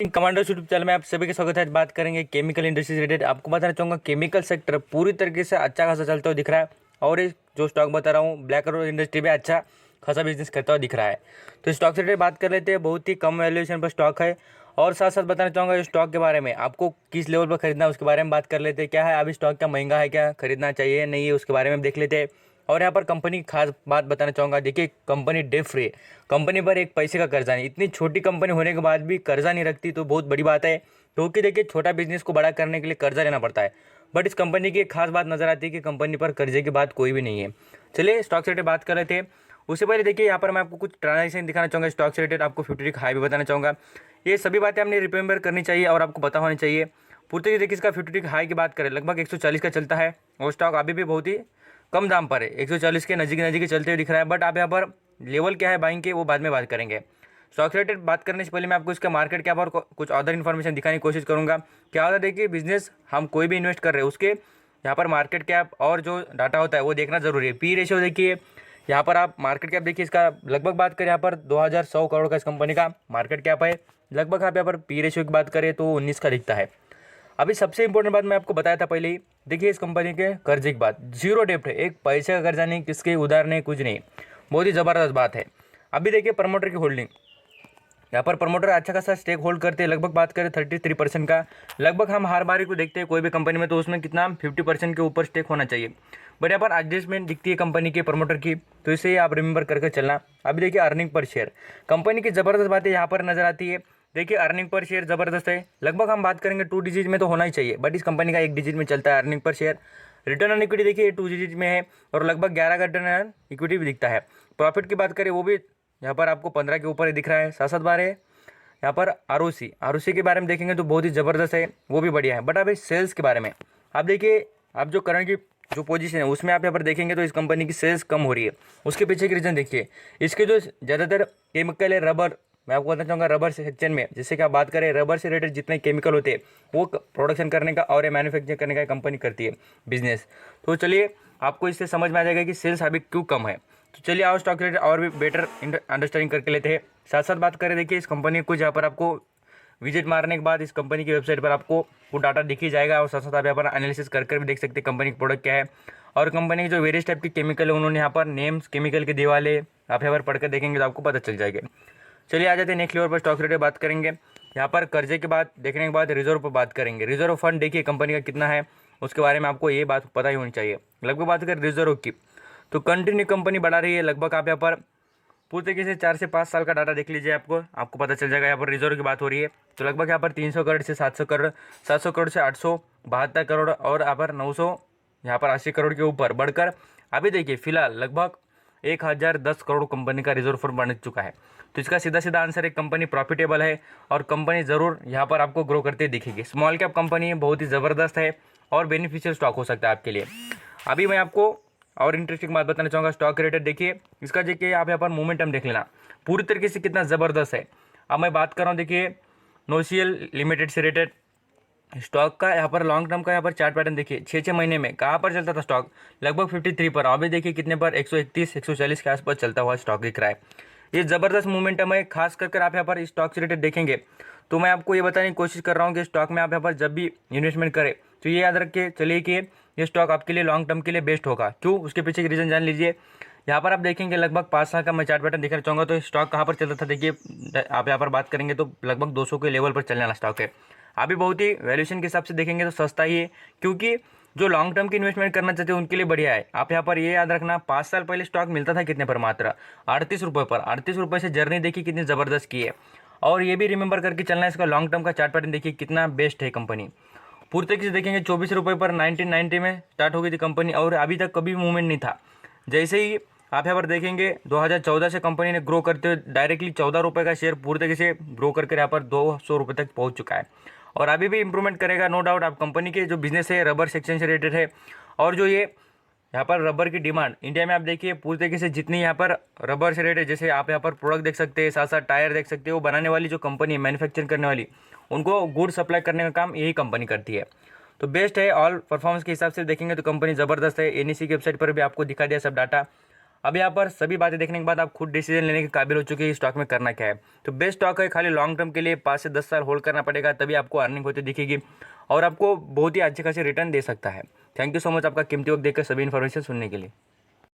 Commando YouTube channel में आप सभी के स्वागत है। आज बात करेंगे केमिकल इंडस्ट्री से रिलेटेड। आपको बताना चाहूँगा केमिकल सेक्टर पूरी तरीके से अच्छा खासा चलता हुआ दिख रहा है और ये जो स्टॉक बता रहा हूँ ब्लैक रोड इंडस्ट्री में अच्छा खासा बिजनेस करता हुआ दिख रहा है। तो स्टॉक से रिलेटेड बात कर लेते हैं। बहुत ही कम वैल्यूएशन पर स्टॉक है और साथ साथ बताना चाहूँगा इस स्टॉक के बारे में आपको किस लेवल पर खरीदना है उसके बारे में बात कर लेते हैं। क्या है अभी स्टॉक क्या महंगा है, क्या खरीदना चाहिए नहीं है उसके बारे में देख लेते हैं। और यहाँ पर कंपनी की खास बात बताना चाहूँगा। देखिए कंपनी डेट फ्री है, कंपनी पर एक पैसे का कर्जा नहीं। इतनी छोटी कंपनी होने के बाद भी कर्जा नहीं रखती तो बहुत बड़ी बात है, क्योंकि देखिए छोटा बिजनेस को बड़ा करने के लिए कर्जा लेना पड़ता है। बट इस कंपनी की एक खास बात नजर आती है कि कंपनी पर कर्जे की बात कोई भी नहीं है। चलिए स्टॉक से रिलेटेड बात कर लेते हैं। उससे पहले देखिए यहाँ पर मैं आपको कुछ ट्रांजेक्शन दिखाना चाहूँगा स्टॉक से रिलेटेड। आपको 50 हाई भी बताना चाहूँगा। ये सभी बातें हमने रिमेंबर करनी चाहिए और आपको पता होनी चाहिए। पूर्ति देखिए इसका 50 हाई की बात करें लगभग 140 का चलता है और स्टॉक अभी भी बहुत ही कम दाम पर है, 140 के नज़दीक चलते हुए दिख रहा है। बट आप यहाँ पर लेवल क्या है बाइंग के वो बाद में बात करेंगे। स्टॉक रिलेटेड बात करने से पहले मैं आपको इसका मार्केट कैप और कुछ अदर इन्फॉर्मेशन दिखाने की कोशिश करूंगा। क्या होता है देखिए बिजनेस हम कोई भी इन्वेस्ट कर रहे हैं उसके यहाँ पर मार्केट कैप और जो डाटा होता है वो देखना जरूरी है। पी रेशियो देखिए यहाँ पर आप मार्केट कैप देखिए इसका लगभग बात करें यहाँ पर 2100 करोड़ का इस कंपनी का मार्केट कैप है। लगभग आप यहाँ पर पी रेशियो की बात करें तो 19 का दिखता है। अभी सबसे इंपॉर्टेंट बात मैं आपको बताया था पहले ही, देखिए इस कंपनी के कर्जे की बात, जीरो डेप्ट है, एक पैसे का कर्जा नहीं, किसके उधार नहीं, कुछ नहीं। बहुत ही ज़बरदस्त बात है। अभी देखिए प्रमोटर की होल्डिंग, यहाँ पर प्रमोटर अच्छा खासा स्टेक होल्ड करते हैं। लगभग बात करें 33% का। लगभग हम हर बारी को देखते हैं कोई भी कंपनी में तो उसमें कितना 50% के ऊपर स्टेक होना चाहिए। बट यहाँ पर एडजस्टमेंट दिखती है कंपनी के प्रमोटर की, तो इसे आप रिमेंबर करके चलना। अभी देखिए अर्निंग पर शेयर, कंपनी की ज़बरदस्त बातें यहाँ पर नजर आती है। देखिए अर्निंग पर शेयर ज़बरदस्त है। लगभग हम बात करेंगे 2 डिजिट में तो होना ही चाहिए, बट इस कंपनी का 1 डिजिट में चलता है earning per share. Return on equity देखिए 2 डिजिट में है और लगभग 11 का रिटर्न ऑन इक्विटी भी दिखता है। प्रॉफिट की बात करें वो भी यहाँ पर आपको 15 के ऊपर ही दिख रहा है। 7 बार है। यहाँ पर आरओसी के बारे में देखेंगे तो बहुत ही ज़बरदस्त है, वो भी बढ़िया है। बट अभी सेल्स के बारे में आप देखिए, आप जो करंट की जो पोजीशन है उसमें आप यहाँ पर देखेंगे तो इस कंपनी की सेल्स कम हो रही है। उसके पीछे की रीज़न देखिए, इसके जो ज़्यादातर केमिकल है रबर, मैं आपको बताना चाहूँगा रबर सेक्शन में, जैसे कि आप बात करें रबर से रिलेटेड जितने केमिकल होते हैं वो प्रोडक्शन करने का और मैन्युफैक्चरिंग करने का कंपनी करती है बिजनेस। तो चलिए आपको इससे समझ में आ जाएगा कि सेल्स अभी क्यों कम है। तो चलिए आओ स्टॉक रिलेटेड और भी बेटर अंडरस्टैंडिंग करके लेते हैं। साथ साथ बात करें देखिए इस कंपनी को, जहाँ पर आपको विजिट मारने के बाद इस कंपनी की वेबसाइट पर आपको वो डाटा दिख ही जाएगा और साथ साथ आप यहाँ पर एनालिसिस कर भी देख सकते हैं कंपनी की प्रोडक्ट क्या है और कंपनी के जो वेरियस टाइप के केमिकल है उन्होंने यहाँ पर नेम्स केमिकल के दिवाले आप यहाँ पर पढ़कर देखेंगे तो आपको पता चल जाएगा। चलिए आ जाते हैं नेक्स्ट लेवल पर स्टॉक रिलेटेड बात करेंगे। यहाँ पर कर्जे की बात देखने के बाद रिजर्व पर बात करेंगे। रिजर्व फंड देखिए कंपनी का कितना है उसके बारे में आपको ये बात पता ही होनी चाहिए। लगभग बात करें रिजर्व की तो कंटिन्यू कंपनी बढ़ा रही है। लगभग आप यहाँ पर पूरी तरीके से 4 से 5 साल का डाटा देख लीजिए, आपको पता चल जाएगा। यहाँ पर रिजर्व की बात हो रही है तो लगभग यहाँ पर 300 करोड़ से 700 करोड़, 700 करोड़ से 872 करोड़ और यहाँ पर 900 यहाँ पर 80 करोड़ के ऊपर बढ़कर अभी देखिए फिलहाल लगभग 1010 करोड़ कंपनी का रिजर्व फंड बन चुका है। तो इसका सीधा सीधा आंसर है कंपनी प्रॉफिटेबल है और कंपनी ज़रूर यहाँ पर आपको ग्रो करते दिखेगी। स्मॉल कैप कंपनी बहुत ही ज़बरदस्त है और बेनिफिशियल स्टॉक हो सकता है आपके लिए। अभी मैं आपको और इंटरेस्टिंग बात बताना चाहूँगा स्टॉक रिलेटेड। देखिए इसका देखिए आप यहाँ पर मोमेंटम देख लेना पूरी तरीके से कितना ज़बरदस्त है। अब मैं बात कर रहा हूँ देखिए नोसीएल लिमिटेड से रिलेटेड स्टॉक का। यहाँ पर लॉन्ग टर्म का यहाँ पर चार्ट पैटर्न देखिए 6 महीने में कहाँ पर चलता था स्टॉक, लगभग 53 पर। अभी देखिए कितने पर 131 140 के आसपास चलता हुआ स्टॉक दिख रहा है। ये ज़बरदस्त मोमेंटम है। खास कर आप यहाँ पर स्टॉक से रिलेटेड देखेंगे तो मैं आपको ये बताने की कोशिश कर रहा हूँ कि स्टॉक में आप यहाँ पर जब भी इन्वेस्टमेंट करें तो ये याद रख के चलिए कि ये स्टॉक आपके लिए लॉन्ग टर्म के लिए बेस्ट होगा। क्यों, उसके पीछे की रीज़न जान लीजिए। यहाँ पर आप देखेंगे लगभग 5 साल का मैं चार्ट पैटर्न दिखाना चाहूँगा तो स्टॉक कहाँ पर चलता था। देखिए आप यहाँ पर बात करेंगे तो लगभग 200 के लेवल पर चलने वाला स्टॉक है। अभी बहुत ही वैल्यूएशन के हिसाब से देखेंगे तो सस्ता ही है, क्योंकि जो लॉन्ग टर्म की इन्वेस्टमेंट करना चाहते हैं उनके लिए बढ़िया है। आप यहाँ पर ये याद रखना 5 साल पहले स्टॉक मिलता था कितने पर, मात्र 38 रुपये पर। 38 रुपये से जर्नी देखिए कितनी ज़बरदस्त की है। और ये भी रिमेंबर करके चलना है इसका लॉन्ग टर्म का चार्ट पैटर्न देखिए कितना बेस्ट है कंपनी। पूरी तरीके से देखेंगे 24 रुपये पर 1990 में स्टार्ट हो गई थी कंपनी और अभी तक कभी मूवमेंट नहीं था। जैसे ही आप यहाँ पर देखेंगे 2014 से कंपनी ने ग्रो करते हुए डायरेक्टली 14 रुपये का शेयर पूरी तरीके से ग्रो करके यहाँ पर 200 रुपये तक पहुँच चुका है और अभी भी इंप्रूवमेंट करेगा नो डाउट। आप कंपनी के जो बिजनेस है रबर सेक्शन से रिलेटेड है और जो ये यहाँ पर रबर की डिमांड इंडिया में आप देखिए पूरी तरीके से जितनी यहाँ पर रबर से रिलेटेड, जैसे आप यहाँ पर प्रोडक्ट देख सकते हैं, साथ साथ टायर देख सकते हैं, वो बनाने वाली जो कंपनी है मैन्युफैक्चरिंग करने वाली, उनको गुड सप्लाई करने का काम यही कंपनी करती है। तो बेस्ट है। ऑल परफॉर्मेंस के हिसाब से देखेंगे तो कंपनी ज़बरदस्त है। एनईसी की वेबसाइट पर भी आपको दिखा दिया सब डाटा। अब यहाँ पर सभी बातें देखने के बाद आप खुद डिसीजन लेने के काबिल हो चुके हैं स्टॉक में करना क्या है। तो बेस्ट स्टॉक है, खाली लॉन्ग टर्म के लिए 5 से 10 साल होल्ड करना पड़ेगा, तभी आपको अर्निंग होती दिखेगी और आपको बहुत ही अच्छे खासे रिटर्न दे सकता है। थैंक यू सो मच आपका कीमती वक्त देकर सभी इन्फॉर्मेशन सुनने के लिए।